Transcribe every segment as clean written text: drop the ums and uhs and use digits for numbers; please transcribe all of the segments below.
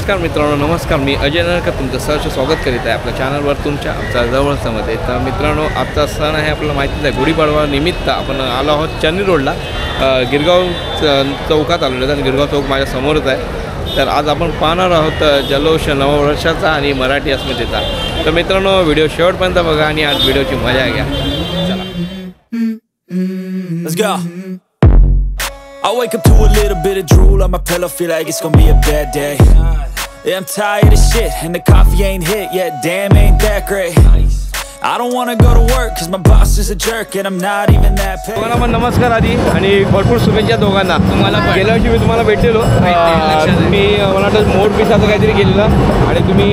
नमस्कार मित्रांनो, नमस्कार. मी अजय नरकर तुमचं सहर्ष स्वागत करीत आहे आपल्या चॅनलवर, तुमच्या आमच्या जवळच्यामध्ये. तर मित्रांनो, आजचा सण आहे आपल्याला माहितीच आहे, गुढीपाडवा निमित्त आपण आलो आहोत चन्नी रोडला. गिरगाव चौकात आलेलो आहे आणि गिरगाव चौक माझ्या समोरच आहे. तर आज आपण पाहणार आहोत जल्लोष नववर्षाचा आणि मराठी अस्मितेचा. तर मित्रांनो, व्हिडिओ शेवटपर्यंत बघा आणि आज व्हिडिओची मजा घ्या. चला. Let's go. I wake up to a little bit of drool on my pillow, feel like it's gonna be a bad day. Yeah, I'm tired of shit and the coffee ain't hit yet, damn ain't that great. I don't wanna go to work cause my boss is a jerk and I'm not even that paid. तुम्हाला पण नमस्कार आधी आणि भरपूर शुभेच्छा दोघांना. तुम्हाला गेल्या वर्षी मी तुम्हाला भेटलेलो, तुम्ही मला वाटतं मोड पिसाचं काहीतरी केलेलं आणि तुम्ही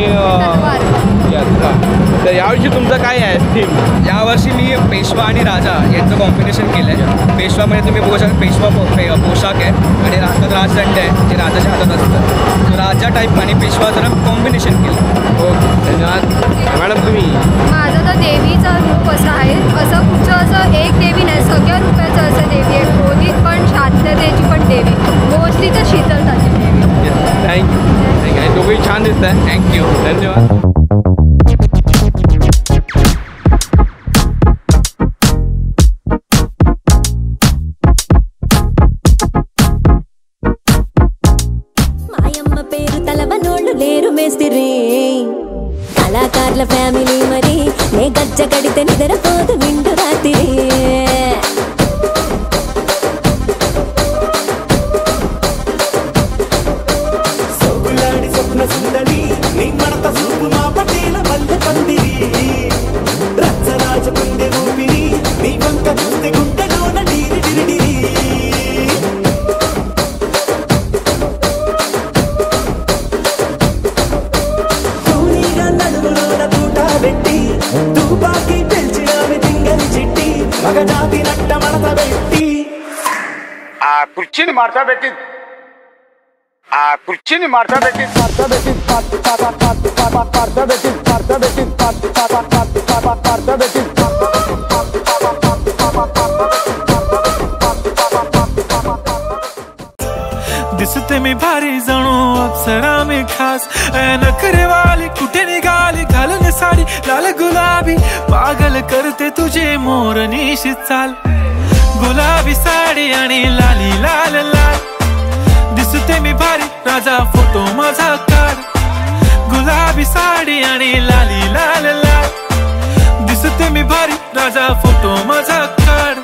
तर यावर्षी तुमचं काय आहे थीम? यावर्षी मी पेशवा आणि राजा यांचं कॉम्बिनेशन केलं आहे. पेशवामध्ये तुम्ही बघू शकता, पेशवा पोशाख आहे आणि हातात राजदंड आहे जे राजाच्या हातात असतं. राजा टाईप आणि पेशवा जरा कॉम्बिनेशन केलं. ओके, धन्यवाद. मॅडम तुम्ही? माझं तर देवीचं रूप असं आहे, असं कुठचं असं एक देवी नाही, सगळ्या रूपाचं असं देवी आहे. क्रोधित पण, शांततेची पण देवी, मोस्टली तर शीतलताची देवी. थँक्यू. आणि दोघंही छान दिसत आहे. थँक्यू, धन्यवाद. కళాకారుల ఫ్యామిలీ మరి నే గజ్జ కడితే నిద్రపోదు నిండు రాత్రి. సోగులాడి స్వప్న సుందరి నీ మడత సూపు మా పటేల మల్లె పందిరి. రచ్చరాజ గుండె ఊపిరి నీ వంక చూస్తే గుండెలోన డీరి డిరిడిరి. తుపాకి పెంచినావి దింగని చిట్టి మగజాతి నట్ట మడత పెట్టి ఆ కుర్చీని మడత పెట్టి दिसते मी भारी जणू अप्सरा मी खास, नखरे वाली कुठे निघाली घालून साडी लाल गुलाबी, पागल करते तुझे मोरनीशी चाल. गुलाबी साडी आणि लाली लाल लाल, दिसते मी भारी राजा फोटो माझा काढ. गुलाबी साडी आणि लाली लाल लाल, दिसते मी भारी राजा फोटो माझा काढ.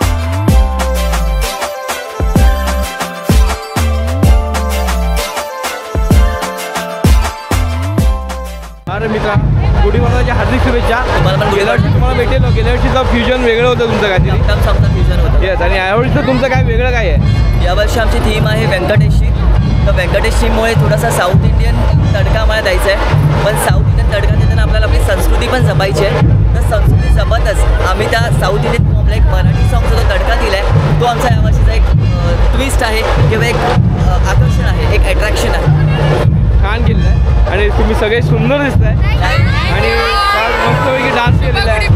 अरे मित्रा, गुढीपाडव्याच्या हार्दिक शुभेच्छा. गेल्या वर्षी तुम्हाला भेटेलो, गेल्या वर्षीचं फ्युजन वेगळं होतं तुमचं काहीतरी. फ्युजन होतं. येस, आणि यावर्षीचं तुमचं काय वेगळं काय आहे? यावर्षी आमची थीम आहे व्यंकटेशी. तर व्यंकटेश थीममुळे थोडासा साऊथ इंडियन तडका आम्हाला द्यायचा आहे. पण साऊथ इंडियन तडका देताना आपल्याला आपली संस्कृती पण जपायची आहे. तर संस्कृती जपतच आम्ही त्या साऊथ इंडियन आपला एक मराठी सॉंगचा जो तडका दिला आहे, तो आमचा यावर्षीचा एक ट्विस्ट आहे किंवा एक आकर्षण आहे, एक अट्रॅक्शन आहे. छान केलेलं आहे आणि तुम्ही सगळे सुंदर दिसताय आणि फार मस्तपैकी डान्स केलेला आहे.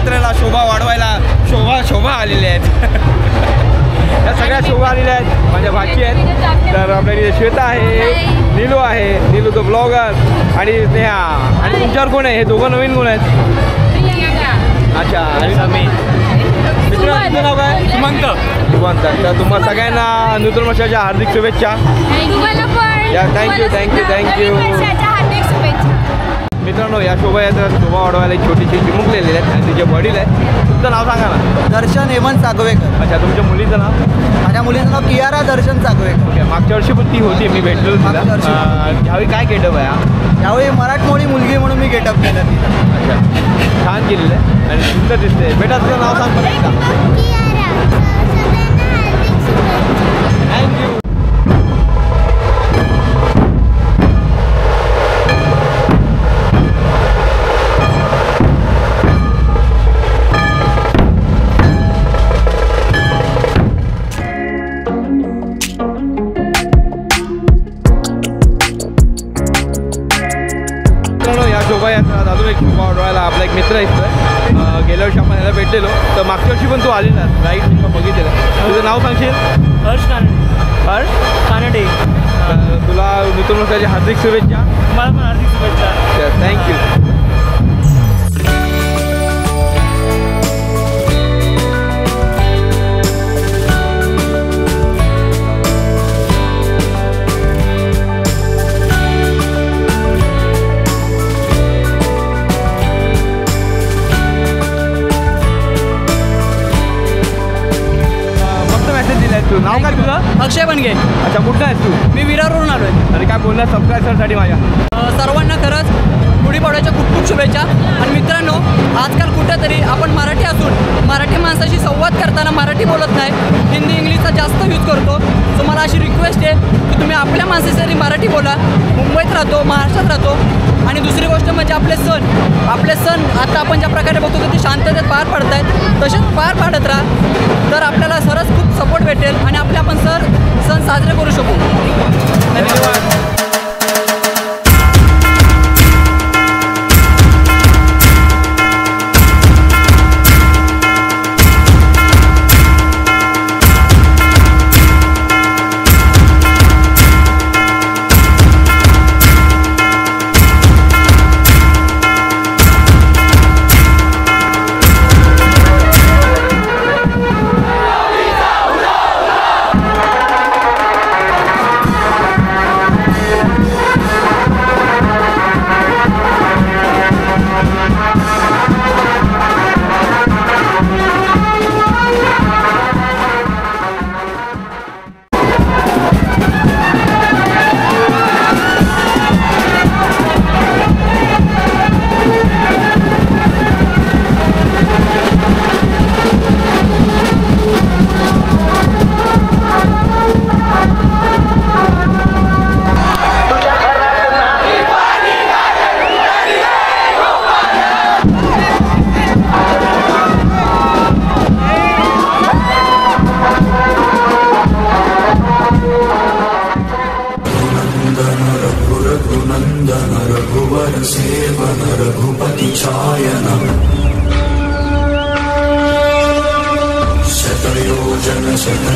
शोभायात्रेला शोभा वाढवायला शोभा आलेल्या आहेत. या सगळ्या शोभा आलेल्या आहेत, माझ्या भाची आहेत. तर आपल्या इथे श्वेता आहे, नीलू तो ब्लॉगर आणि स्नेहा. आणि तुमच्यावर कोण आहे? हे दोघं नवीन कोण आहेत? अच्छा. आणि तुमचं नाव काय? सुमंत. तर तुम्हाला सगळ्यांना नूतन वर्षाच्या हार्दिक शुभेच्छा. थँक्यू. मित्रांनो, या शोभायात्रेत शोभा वाढवायला एक छोटीशी चिमुकलेली आहेत आणि तिचे वडील आहेत. तुमचं नाव सांगा ना. दर्शन हेमंत सागवेकर. अच्छा, तुमच्या मुलीचं नाव? माझ्या मुलीचं नाव कियारा दर्शन सागवेकर. ओके. मागच्या वर्षी पण ती होती, मी भेटलो तिला. ह्यावेळी काय गेटअप आहे? यावेळी मराठमोळी मुलगी म्हणून मी गेटअप केलं. अच्छा, छान केलेलं आहे आणि सुंदर दिसते. बेटा तुझं नाव सांग बरं एकदा. थँक्यू. या शोभायात्रा अजून एक शोभा वाढवायला आपला एक मित्र आहे. गेल्या वर्षी आपण याला भेटलेलो, तर मागच्या वर्षी पण तू आलेला राईट, बघितलेलं. तुझं नाव सांगशील? हर्ष कानडे. तुला नूतन वर्षाची हार्दिक शुभेच्छा. मला पण हार्दिक शुभेच्छा. थँक्यू. तू नाव काय तुझं? अक्षय बनगे. अच्छा, कुठं आहेस तू? मी विरारवरून आलो आहे. आणि काय बोलणार सबस्क्रायबरसाठी माझ्या? सर्वांना खरंच गुढीपाडव्याच्या खूप खूप शुभेच्छा. आणि मित्रांनो, आजकाल कुठेतरी आपण मराठी असून मराठी माणसाशी संवाद करताना मराठी बोलत नाही, हिंदी इंग्लिशचा जास्त यूज करतो. सो मला अशी रिक्वेस्ट आहे की तुम्ही आपल्या माणसासाठी मराठी बोला. मुंबईत राहतो, महाराष्ट्रात राहतो. आणि दुसरी गोष्ट म्हणजे आपले सण आता आपण ज्या प्रकारे बघतो की ते शांततेत पार पाडत आहेत, तसेच पार पाडत राहा. तर आपल्याला सरच खूप सपोर्ट भेटेल आणि आपले आपण सण साजरे करू शकू. धन्यवाद.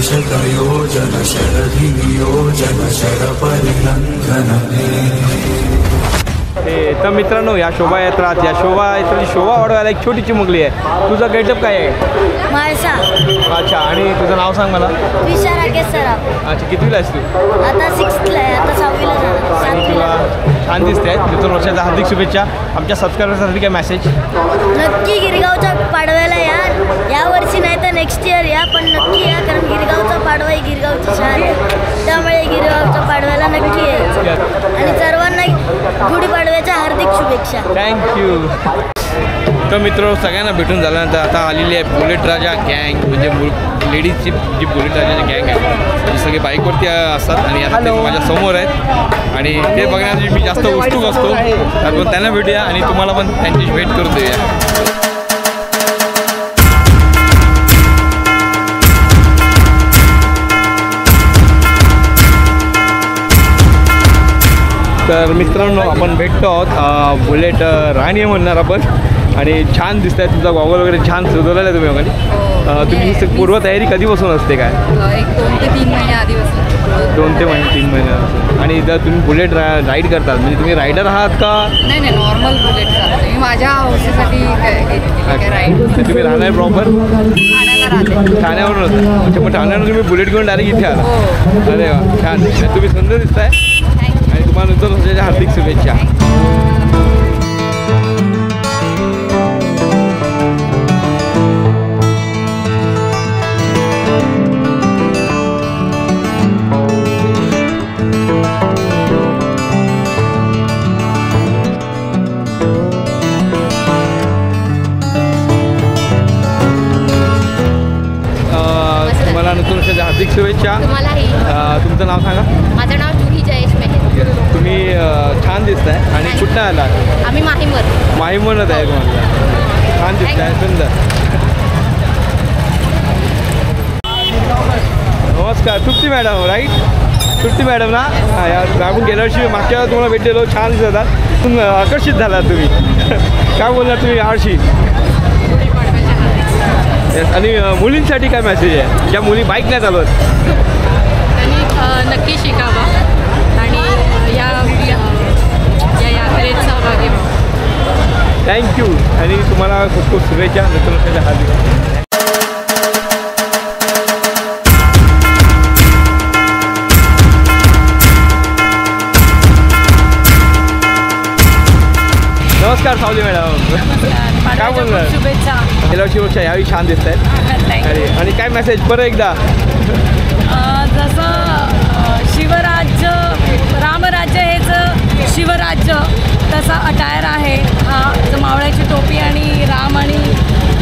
शतयोजन शरधियोजन शरपरिलंघन. तर मित्रांनो, या शोभायात्रेची शोभा वाढवायला एक छोटी चिमुकली आहे. तुझा गेटअप काय आहे? माळसा. अच्छा, आणि तुझं नाव सांग मला. विशा राकेश सराफ. अच्छा, कितवीला आहेस तू? आता 6th आहे, आता 6वीला जाणार. आणि तुला छान दिसते आहे. नूतन वर्षाच्या हार्दिक शुभेच्छा. आमच्या सबस्क्रायबर्ससाठी काय मेसेज? नक्की गिरगावच्या पाडव्याला या वर्षी नाही तर नेक्स्ट इयर या, पण नक्की या, कारण गिरगावचा पाडवा ही गिरगावची शान आहे. त्यामुळे गिरगावच्या पाडव्याला नक्की यायचं. आणि सर्वांना गुढीपाडव्याच्या हार्दिक शुभेच्छा. थँक्यू. तर मित्र, सगळ्यांना भेटून झाल्यानंतर आता आलेली आहे बुलेट राजा गँग, म्हणजे लेडीजची जी बुलेट राजाची गँग आहे ती सगळे बाईकवरती असतात आणि आता ते माझ्या समोर आहेत आणि ते बघण्यासाठी मी जास्त उत्सुक असतो. आपण त्यांना भेटूया आणि तुम्हाला पण त्यांची भेट करून देऊया. तर मित्रांनो, आपण भेटतो आहोत बुलेट राणी म्हणणार आपण. आणि छान दिसत आहे, तुमचा गॉगल वगैरे छान सजवलेला आहे तुम्ही वगैरे. तुम्ही ही पूर्वतयारी कधीपासून असते काय? एक 2 ते 3 महिने आधीपासून. 2 ते 3 महिने. आणि जर तुम्ही बुलेट राईड करतात म्हणजे तुम्ही रायडर आहात का? नाही नॉर्मल बुलेट चालते मी माझ्या हौसेसाठी राईड. तुम्ही राहणार प्रॉपर ठाण्याला राहते. ठाण्यावरून होता. अच्छा, मग ठाण्यावरून तुम्ही बुलेट घेऊन डायरेक्ट इथे आला. अरे वा, छान. तुम्ही सुंदर दिसताय आणि तुम्हाला नंतर तुमच्या हार्दिक शुभेच्छा. नूतन वर्षाच्या हार्दिक शुभेच्छा. तुम्हालाही. तुमचं नाव सांगा. माझं नाव जुही जयेश मेहर. तुम्ही छान दिसताय. आणि कुठं आलात? आम्ही माहीमवरच आहे. तुम्हाला छान दिसताय, सुंदर. नमस्कार, तृप्ती मॅडम राईट? तृप्ती मॅडम ना? हां यार, आपण गेल्या वर्षी मागच्या वेळेला तुम्हाला भेटलेलो, छान दिसतात. तुम्ही आकर्षित झालात तुम्ही. काय बोलणार तुम्ही यावर्षी? आणि मुलींसाठी काय मेसेज आहे ज्या मुली बाईक नाही चालवत? त्यांनी नक्की शिकावं आणि या यात्रेत सहभागी व्हावं. थँक्यू. आणि तुम्हाला खूप खूप शुभेच्छा नूतन वर्षाच्या हार्दिक. नमस्कार सावली मॅडम. काय बोलणार? शुभेच्छा. गेल्या वर्षी यावेळी छान दिसत आहेत. अरे, आणि काय मेसेज परत एकदा? जसं शिवराज्य रामराज्य हेच शिवराज्य तसा अटायर आहे हा. मावळ्याची टोपी आणि राम आणि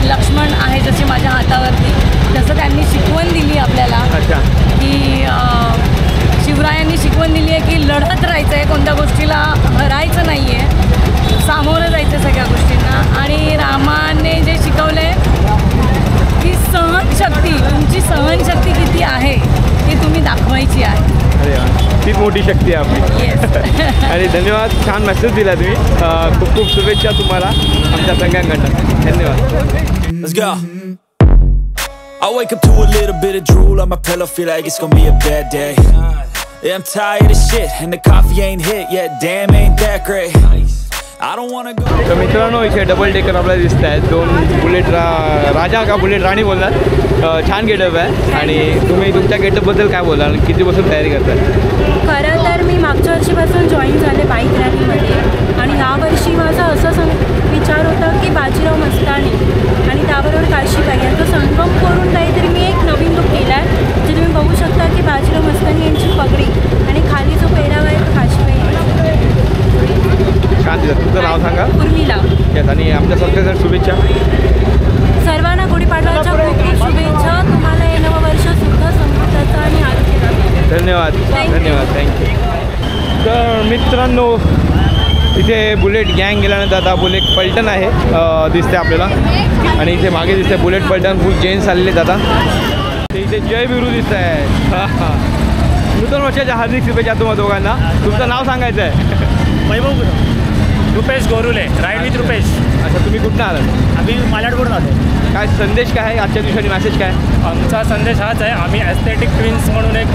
लक्ष्मण आहे जसे माझ्या हातावरती, जसं त्यांनी शिकवण दिली आपल्याला. अच्छा. की शिवरायांनी शिकवण दिली आहे की लढत राहायचं आहे, कोणत्या गोष्टीला हरायचं नाही आहे, सामोरं जायचं सगळ्या गोष्टींना. आणि रामाने जे शिकवले की सहनशक्ती, तुमची सहनशक्ती किती आहे ती तुम्ही दाखवायची आहे. अरे तीच मोठी शक्ती आहे आपली. येस. आणि धन्यवाद, छान मेसेज दिला तुम्ही. खूप खूप शुभेच्छा तुम्हाला आमच्या सगळ्यांकडनं. धन्यवाद. Let's go. I wake up to a little bit of drool on my pillow, feel like it's gonna be a bad day. Yeah, I'm tired of shit and the coffee ain't hit yet, damn ain't that great. I don't wanna go. तर मित्रांनो, इथे double decker आपल्याला दिसत आहेत. 2 bullet राजा का bullet राणी बोलतात. छान getup आहे. आणि तुम्ही तुमच्या गेटअपबद्दल काय बोलाल? कितीपासून तयारी करताय? खरं तर मी मागच्या वर्षीपासून जॉईन झाले बाईक रॅलीमध्ये. आणि यावर्षी माझा असा विचार होता की बाजीराव मस्तानी आणि त्याबरोबर काशीबाई यांचा संगम करून काहीतरी मी एक नवीन लुक केला आहे. जे तुम्ही बघू शकता की बाजीराव मस्तानी यांची पगडी आणि खाली जो पेहरावा आहे तो काशीबाई. छान दिसत. तुमचं नाव सांगा. उर्मिला. येस. आणि आमच्या सगळ्यांना शुभेच्छा. सर्वांना गुढीपाडव्याच्या खूप खूप शुभेच्छा. तुम्हाला हे नवं वर्ष सुद्धा समृद्धीचं आणि आरोग्याचं. धन्यवाद. धन्यवाद. थँक्यू. तर मित्रांनो, इथे बुलेट गँग गेल्यानंतर आता बुलेट पलटण आहे दिसते आपल्याला. आणि इथे मागे दिसते बुलेट पलटण फुल जेन्ट्स आलेले आहेत आता. ते इथे जय बिरू दिसत आहे. हां हां. नूतन वर्षाच्या हार्दिक शुभेच्छा तुम्हाला दोघांना. तुमचं नाव सांगायचं आहे? वैभव रुपेश गोरुले, राईड विथ रुपेश. अच्छा, तुम्ही कुठं आलात? आम्ही मालाडवरून आलो. काय संदेश काय आहे आजच्या दिवसाने? मेसेज काय? आमचा संदेश हाच आहे, आम्ही ॲस्थेटिक ट्विन्स म्हणून एक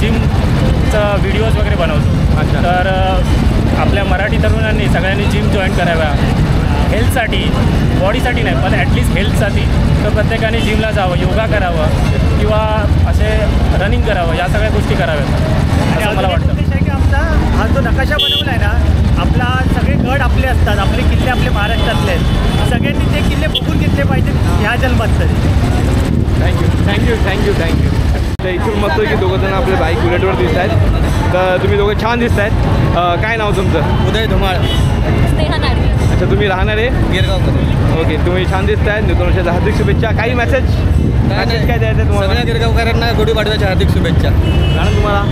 जिमचं व्हिडिओज वगैरे बनवतो. अच्छा. तर आपल्या मराठी तरुणांनी सगळ्यांनी जिम जॉईन कराव्या. हेल्थसाठी, बॉडीसाठी नाही पण ॲटलिस्ट हेल्थसाठी. तर प्रत्येकाने जिमला जावं, योगा करावं किंवा असे रनिंग करावं, या सगळ्या गोष्टी कराव्यात असं मला वाटतं. आमचा हा जो नकाशा बनवला आहे ना, आपला सगळे गड आपले असतात, आपले किल्ले आपले महाराष्ट्रातले आहेत. सगळ्यांनी ते किल्ले बघून घेतले पाहिजेत ह्या जन्मात तरी. थँक्यू. थँक्यू. थँक्यू. थँक्यू. तर इथून मस्त की दोघंजण आपले बाईक बुलेटवर दिसत आहेत. तर तुम्ही दोघं छान दिसत आहेत. काय नाव तुमचं? उदय धुमाळ. अच्छा, तुम्ही राहणार आहे गिरगावकर. ओके. तुम्ही छान दिसत आहेत. नूतन वर्षाच्या हार्दिक शुभेच्छा. काही मेसेज काय द्यायचं आहे तुम्हाला? सगळ्या गिरगावकरांना गुढीपाडव्याच्या हार्दिक शुभेच्छा. कारण तुम्हाला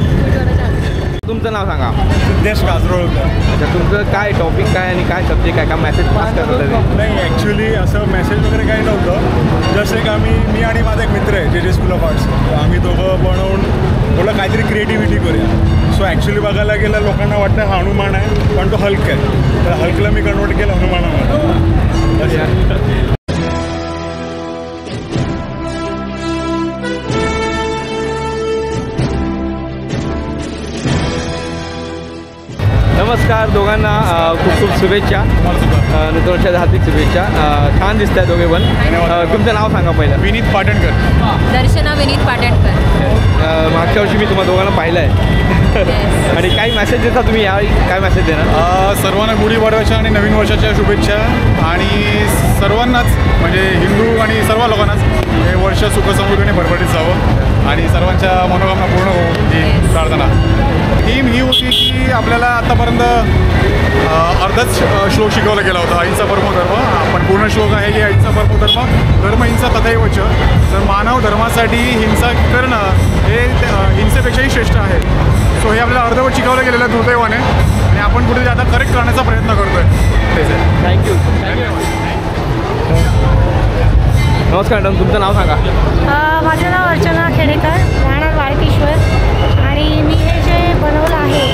तुमचं नाव सांगा. सिद्धेश काजरोळकर. अच्छा, तुमचं काय टॉपिक काय आणि काय सब्जेक्ट काय मेसेज पास करतात? नाही, ॲक्च्युली असं मेसेज वगैरे काही नव्हतं. जसं एक मी आणि माझा एक मित्र आहे जे स्कूल ऑफ आर्ट्स, आम्ही दोघं बनवून थोडं काहीतरी क्रिएटिव्हिटी करूया. सो ॲक्च्युली बघायला गेलं लोकांना वाटतं हा हनुमान आहे पण तो हल्क आहे, तर हल्कला मी कन्वर्ट केलं हनुमानामध्ये. नमस्कार दोघांना खूप खूप शुभेच्छा. नूतन वर्षाच्या हार्दिक शुभेच्छा. छान दिसत आहे दोघे पण. तुमचं नाव सांगा पहिलं. विनीत पाटणकर. दर्शना विनीत पाटणकर. मागच्या वर्षी मी तुम्हाला दोघांना पाहिलं आहे. आणि काही मेसेज देता तुम्ही यावेळी काय मेसेज देणार? सर्वांना गुढीपाडव्याच्या आणि नवीन वर्षाच्या शुभेच्छा. आणि सर्वांनाच म्हणजे हिंदू आणि सर्व लोकांनाच हे वर्ष सुखसमृद्धीने भरभराटीत जावं आणि सर्वांच्या मनोकामना पूर्ण हो ही प्रार्थना. थीम ही होती की आपल्याला आत्तापर्यंत अर्धाच श्लोक शिकवला गेला होता, अहिंसा परमो धर्म. पण पूर्ण श्लोक आहे की अहिंसा परमो धर्म धर्म हिंसा तथैव च. तर मानव धर्मासाठी हिंसा करणं हे हिंसेपेक्षाही श्रेष्ठ आहे. सो हे आपल्याला अर्धवट शिकवलं गेलेलं आहे दुर्दैवाने आणि आपण कुठेतरी आता करेक्ट करण्याचा प्रयत्न करतो आहे. तेच आहे. थँक्यू. नमस्कार मॅडम, तुमचं नाव सांगा. माझं नाव अर्चना खेडेकर, राहणार वाळकेश्वर. आणि मी हे जे बनवलं आहे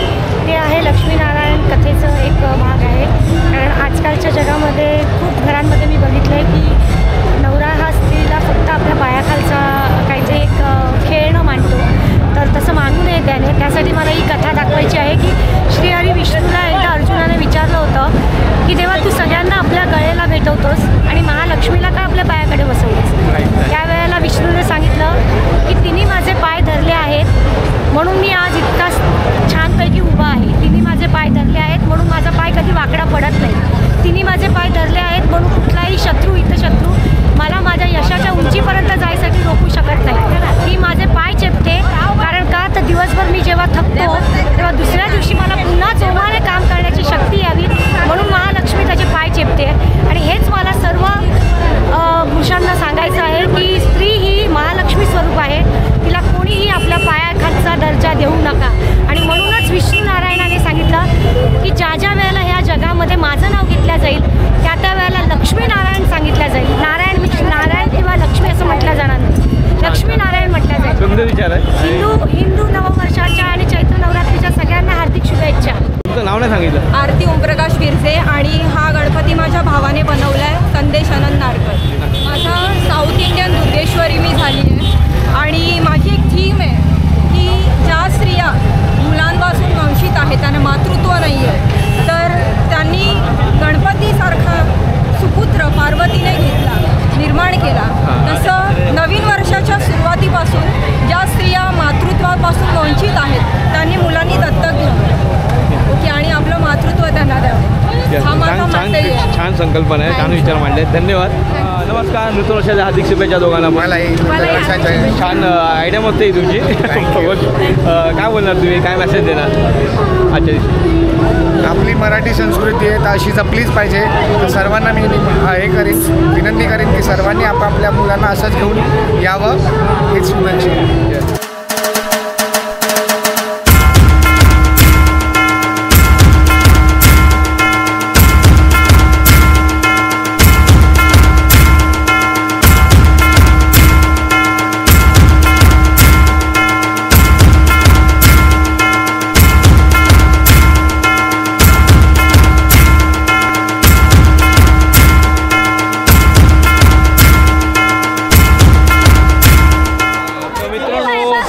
ते आहे लक्ष्मीनारायण कथेचं एक भाग आहे. कारण आजकालच्या जगामध्ये खूप घरांमध्ये मी बघितलं आहे की नवरा हा स्त्रीला फक्त आपल्या पायाखालचा काहीतरी एक खेळणं मांडतो. तर तसं मानू नये त्याने. त्यासाठी मला ही कथा दाखवायची आहे की श्रीहरी विष्णूला एकदा अर्जुनाने विचारलं होतं की देवा तू सगळ्यांना आपल्या गळेला भेटवतोस आणि महालक्ष्मीला का आपल्या पायाकडे बसवतोस. त्यावेळेला विष्णूने सांगितलं की तिने माझे पाय धरले आहेत म्हणून मी आज इतका छानपैकी उभा आहे. तिने माझे पाय धरले आहेत म्हणून माझा पाय कधी वाकडा पडत नाही. तिने माझे पाय धरले आहेत म्हणून कुठलाही शत्रू हितशत्रू मला माझ्या यशाच्या उंचीपर्यंत जायसाठी रोखू शकत नाही. ती माझे पाय चेपते. कारण का तर दिवसभर मी जेव्हा थकतो तेव्हा दुसऱ्या दिवशी मला पुन्हा जोमाने काम करण्याची शक्ती यावी म्हणून महालक्ष्मी त्याचे पाय चेपते. आणि हेच मला सर्व पुरुषांना सांगायचं आहे की स्त्री ही महालक्ष्मी स्वरूप आहे. तिला कोणीही आपल्या पायाखालचा दर्जा देऊ नका. आणि म्हणूनच विष्णू नारायणाने सांगितलं की ज्या ज्या वेळेला ह्या जगामध्ये माझं नाव घेतलं जाईल त्या त्या वेळेला लक्ष्मीनारायण सांगितलं जाईल. नारायण किंवा लक्ष्मी असं म्हटलं जाणार नाही, लक्ष्मीनारायण म्हटलं जाईल. हिंदू नववर्षाच्या आणि चैत्र नवरात्रीच्या सगळ्यांना हार्दिक शुभेच्छा. तुमचं नाव नाही सांगितलं. आरती ओमप्रकाश बिरसे. आणि हा गणपती माझ्या भावाने बनवला आहे, संदेश आनंद नाडकर. माझा साऊथ इंडियन दुर्गेश्वरी मी झाली आहे. आणि माझी एक थीम आहे की ज्या स्त्रिया मुलांपासून वंचित आहेत, त्यांना मातृत्व नाही आहे, तर त्यांनी गणपतीसारखा सुपुत्र पार्वतीने घेतला, निर्माण केला. तसं नवीन वर्षाच्या सुरुवातीपासून ज्या स्त्रिया मातृत्वापासून वंचित आहेत त्यांनी मुलांनी दत्तक घ्यावं. ओके. आणि आपलं मातृत्व त्यांना द्यावं. हा माझा मागचा आहे. छान संकल्पना आहे, छान विचार मांडले. धन्यवाद. नमस्कार, नूतन वर्षाच्या हार्दिक शुभेच्छा दोघांना. छान आयडिया मस्त आहे तुमची. काय बोलणार तुम्ही, काय मेसेज देणार आजच्या दिवशी? आपली मराठी संस्कृती आहे तर अशी जपलीच पाहिजे. तर सर्वांना मी हे करीन, विनंती करीन की सर्वांनी आपापल्या मुलांना असंच घेऊन यावं. हेच शुभेच्छा.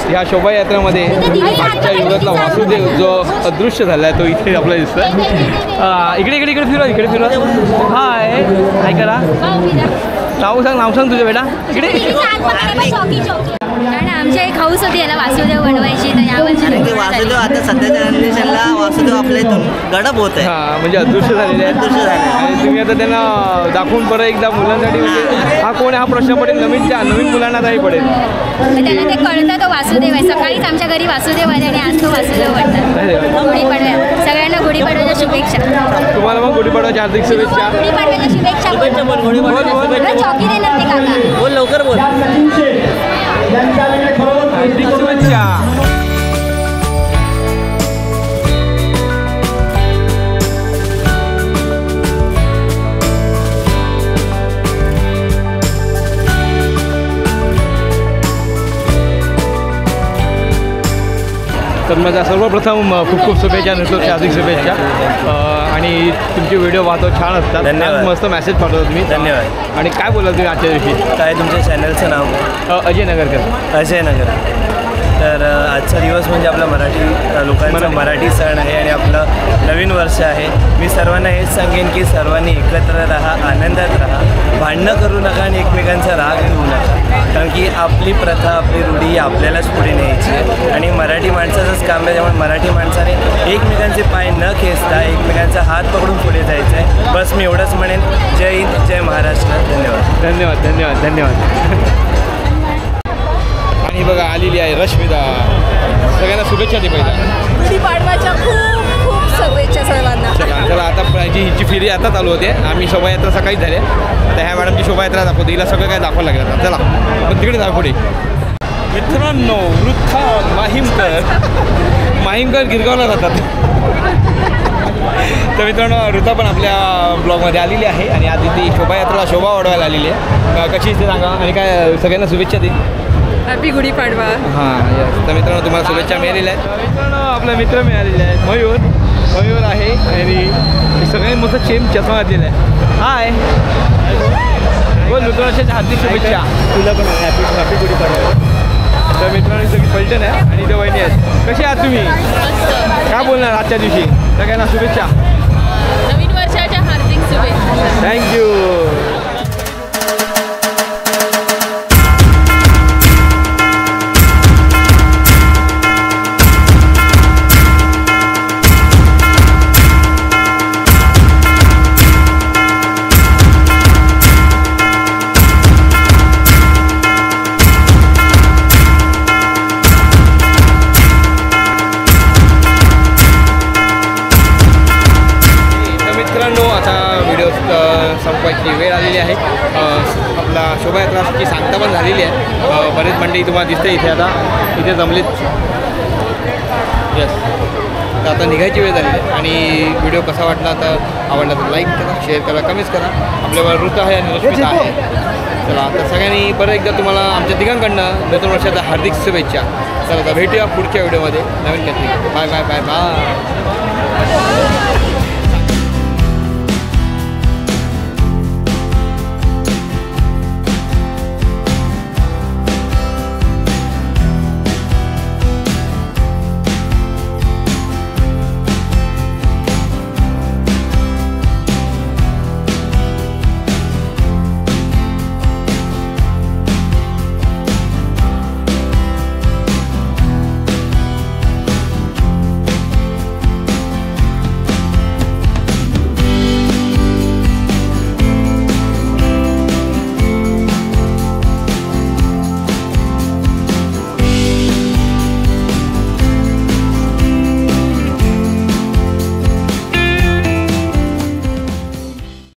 ह्या शोभायात्रेमध्ये आजच्या युगातला वासुदेव जो अदृश्य झाला आहे तो इथे आपल्याला दिसतोय. इकडे फिरवा. हाय, काय करा, नाव सांग तुझं बेटा. इकडे कारण आमची एक हौस होती याला वासुदेव बनवायची. तर यावर्षी वासुदेव आता सध्याच्या जनरेशनला वासुदेव आपल्या इथून गडप होत आहे. हां, म्हणजे अदृश्य झालेले आहेत. आणि तुम्ही आता त्यांना दाखवून परत एकदा मुलांसाठी म्हणजे हा कोण आहे हा प्रश्न पडेल, नवीन मुलांना काही पडेल. त्यांना ते कळतं तो वासुदेव आहे. सकाळीच आमच्या घरी वासुदेव आहे आणि आज तो वासुदेव बनतात. गुढीपाडव्या सगळ्यांना गुढीपाडव्याच्या शुभेच्छा. तुम्हाला मग गुढीपाडव्याच्या हार्दिक शुभेच्छा. गुढीपाडव्याच्या शुभेच्छा. चौकी देणार ते काका. बोल लवकर बोल. हार्दिक शुभेच्छा. तर माझ्या सर्वप्रथम खूप खूप शुभेच्छा नृत्योच्या हार्दिक शुभेच्छा आणि तुमचे व्हिडिओ पाहतो छान असतात. धन्यवाद. मस्त मेसेज पाठवतो तुम्ही. धन्यवाद. आणि काय बोला तुम्ही आजच्या दिवशी? काय तुमच्या चॅनलचं नाव? अजय नगरकर. अजय नगर. तर आजचा दिवस म्हणजे आपला मराठी लोकांचा मराठी सण आहे आणि आपलं नवीन वर्ष आहे. मी सर्वांना हेच सांगेन की सर्वांनी एकत्र राहा, आनंदात राहा, भांडणं करू नका आणि एकमेकांचा राग घेऊ नका. कारण की आपली प्रथा, आपली रूढी आपल्यालाच पुढे न्यायची आहे आणि मराठी माणसाचंच काम आहे. त्यामुळे मराठी माणसाने एकमेकांचे पाय न खेचता एकमेकांचा हात पकडून पुढे जायचं आहे. बस मी एवढंच म्हणेन. जय हिंद, जय महाराष्ट्र. धन्यवाद. धन्यवाद. धन्यवाद. धन्यवाद. आणि बघा आलेली आहे रश्मिता. सगळ्यांना शुभेच्छा दे पहिला. गुढीपाडवाच्या खूप खूप शुभेच्छा सर्वांना. चला आता हिची फेरी आता चालू होते. आम्ही शोभायात्रा सकाळीच झाल्या. आता ह्या मॅडमची शोभायात्रा दाखवते. हिला सगळं काय दाखवावं लागलं. चला पण तिकडे जा पुढे. मित्रांनो वृथा माहीमकर गिरगावला जातात. तर मित्रांनो ऋता पण आपल्या ब्लॉगमध्ये आलेली आहे आणि आधी ती शोभायात्रा शोभा वाढवायला आलेली आहे. कशी ते सांगा आणि काय सगळ्यांना शुभेच्छा दे. हॅपी गुढीपाडवा. हां यस. तर मित्रांनो तुम्हाला शुभेच्छा मिळालेल्या आहेत. मित्रांनो आपला मित्र मिळालेले आहेत मयूर आहे आणि सगळ्यांनी मस्त चेम चष्मा घातलेला आहे. हाय बोल नूतन वर्षाच्या हार्दिक शुभेच्छा. तुला पण हॅपी गुढीपाडवा. तर मित्रांनो सगळी पलटण आहे आणि त्या वहिनी आहेत. कशी आहात तुम्ही? काय बोलणार आजच्या दिवशी? सगळ्यांना शुभेच्छा. नवीन वर्षाच्या हार्दिक शुभेच्छा. थँक्यू. संपवायची वेळ आलेली आहे. आपला शोभायात्राची सांगता पण झालेली आहे. बरेच मंडळी तुम्हाला दिसते इथे आता इथे जमलीत. यस. तर आता निघायची वेळ झाली आहे आणि व्हिडिओ कसा वाटला तर आवडला तर लाईक करा, शेअर करा, कमेंट्स करा. आपल्यावर ऋता आहे आणि रश्मिता आहे. चला आता सगळ्यांनी परत एकदा तुम्हाला आमच्या तिघांकडनं नूतन वर्षाचा हार्दिक शुभेच्छा. चला आता भेटूया पुढच्या व्हिडिओमध्ये नवीन काहीतरी. Bye bye bye bye.